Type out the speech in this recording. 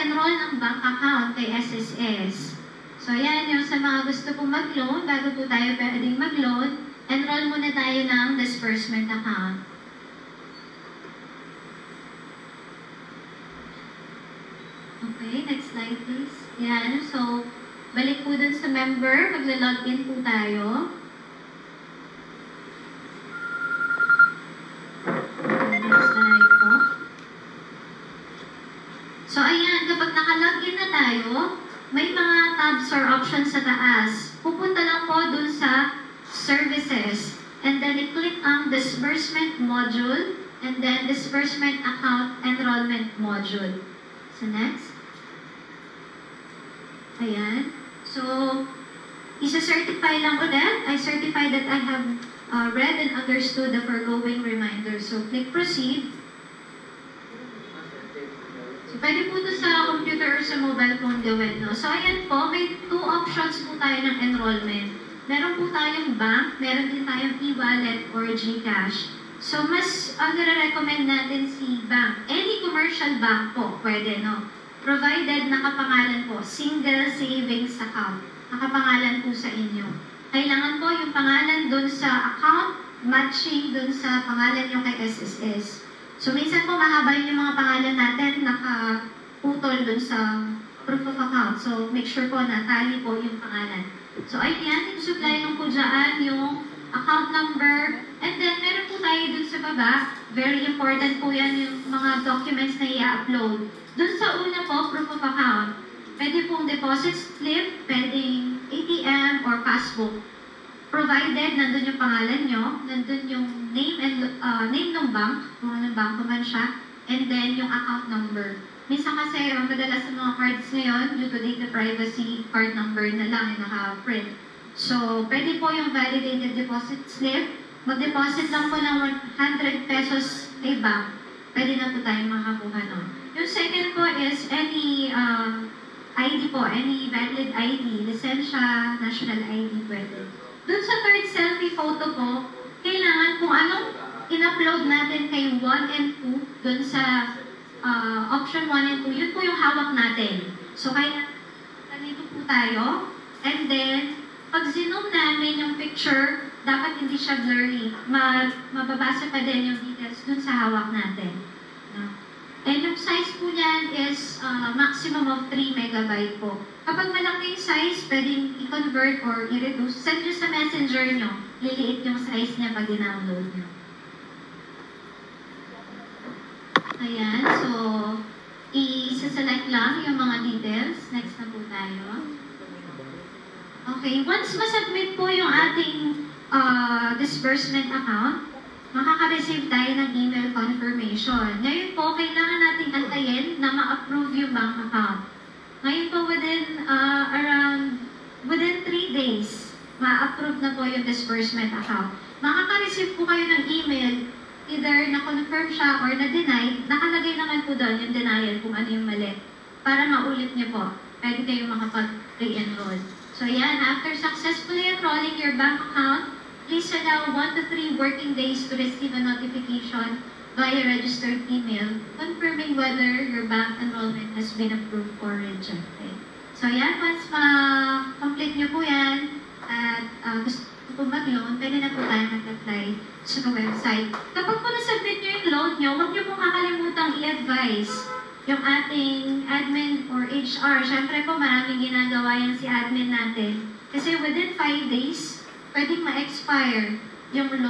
mag-enroll ng bank account kay SSS. So, yan yung sa mga gusto pong mag-loan, bago po tayo pwedeng mag-loan, enroll muna tayo ng disbursement account. Okay, next slide please. Yan, so, balik po dun sa member, magla-login po tayo. Next slide po. So, ayan, kapag naka-login na tayo, may mga tabs or options sa taas. Pupunta lang po dun sa services. And then, i-click ang disbursement module and then disbursement account enrollment module. So, next. Ayan. So, isa-certify lang ulit. I certify that I have read and understood the foregoing reminder. So, click proceed. So, pwede po ito sa computer or sa mobile phone gawin, no? So, ayan po, may two options po tayo ng enrollment. Meron po tayong bank, meron din tayong e-wallet or GCash. So, mas nare-recommend natin si bank. Any commercial bank po, pwede, no? Provided nakapangalan po, single savings account. Nakapangalan po sa inyo. Kailangan po yung pangalan dun sa account, matching dun sa pangalan nyo kay SSS. So, minsan po mahaba yung mga pangalan natin, nakaputol dun sa proof of account. So, make sure po na tally po yung pangalan. So, ayan, supply lang po dyan yung account number. And then, meron po tayo dun sa baba. Very important po yan yung mga documents na i-upload. Dun sa una po, proof of account. Pwede pong deposit slip, pwedeng ATM or passbook. Provided nandun yung pangalan nyo, nandun yung name ng bank, kung anong banko man siya, and then yung account number. Minsan kasi, madalas sa mga cards ngayon, due to data privacy, card number na lang yung naka-print. So, pwede po yung validated deposit slip. Mag-deposit lang po ng 100 pesos kay bank. Pwede na po tayong makakuha nun. Yung second po is any ID po, any valid ID, lisensya, national ID pwede. Dun sa third selfie photo po, kailangan kung anong in-upload natin kay 1 and 2, dun sa option 1 and 2, yun po yung hawak natin. So, kaya ganito po tayo. And then, pag zoom namin yung picture, dapat hindi siya blurry. Mababasa pa din yung details dun sa hawak natin. No? And yung size po niyan is maximum of 3 megabyte po. Kapag malaki yung size, pwedeng i-convert or i-reduce. Send nyo sa messenger nyo. Liliit yung size niya pag i-download nyo. Ayan, so i-select lang yung mga details. Next na po tayo. Okay, once masubmit po yung ating disbursement account, makaka-receive tayo ng email confirmation. Ngayon po, kailangan nating antayin na ma-approve yung bank account. Ngayon po, within 3 days, ma-approve na po yung disbursement account. Makaka-receive po kayo ng email, either na-confirm siya or na-deny, nakalagay naman po doon yung denial kung ano yung mali. Para maulit niyo po, pwede kayo makapag-re-enroll. So yan, after successfully enrolling your bank account, please allow 1 to 3 working days to receive a notification via registered email confirming whether your bank enrollment has been approved or rejected. So yan, once ma-complete nyo po yan at gusto po mag-loan, pwede na po tayo mag-apply sa website. Kapag po na-submit nyo yung loan nyo, huwag nyo pong kakalimutang i-advise yung ating admin or HR. Siyempre po, maraming ginagawa yan si admin natin. Kasi within 5 days, pwedeng ma-expire yung loan.